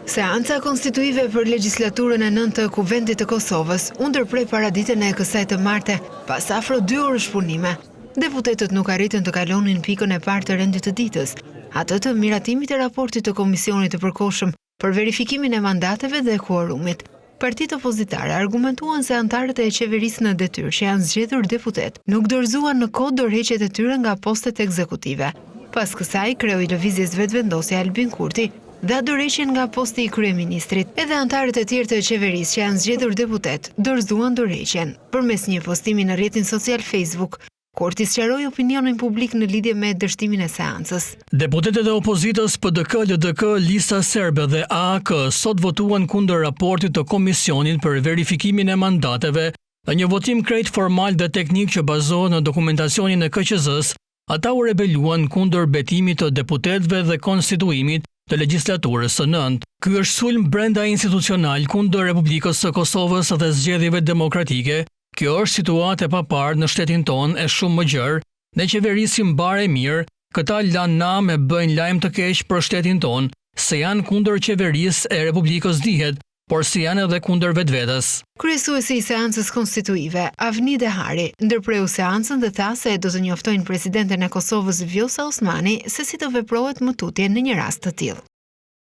Seanca konstituive për legjislaturën e 9 të Kuvendit të Kosovës u ndërprej paraditën e kësaj të marte, pas afro 2 orësh punime. Deputetët nuk arritën të kalonin pikën e parë të rendit të ditës, atë të miratimit e raportit të Komisionit të Përkohshëm për verifikimin e mandateve dhe kuorumit. Partitë opozitare argumentuan se anëtarët e qeverisë në detyrë që janë zgjedhur deputet nuk dorëzuan në kohë dorëheqjet e tyre nga postet ekzekutive. Pas kësaj, kreu i lëvizjes vetëvendosje Albin Kurti dha dorëheqjen nga posti i kryeministrit. Edhe anëtarët e tjerë të qeverisë që janë zgjedhur deputet dorëzuan dorëheqjen. Përmes një postimi në rrjetin social Facebook, Kurti sqaroi opinionin publik në lidhje me dështimin e seancës. Deputetët e opozitës PDK, LDK, Lista Serbe dhe AAK sot votuan kundër raportit të Komisionit për verifikimin e mandateve dhe një votim krejt formal dhe teknik që bazohet në dokumentacionin e KQZ-s. Ata u rebeluan kundër betimit të deputetëve dhe konstituimit të legjislaturës së 9. Ky është sulm brenda institucional kundër Republikës së Kosovës dhe zgjedhjeve demokratike. Kjo është situatë e paparë në shtetin tonë e shumë më gjerë, ne qeverisim bare mirë, këta lanë na me bëjnë lajm të keq për shtetin tonë, se janë kundër qeverisë e Republikës dihet, por se janë edhe kundër vetvetes. Kryesuesi i seancës konstituive, Avni Dehari, ndërpreu seancën dhe tha se do të njoftojnë presidenten e Kosovës Vjosa Osmani se si të veprohet më tutje në një rast të tillë.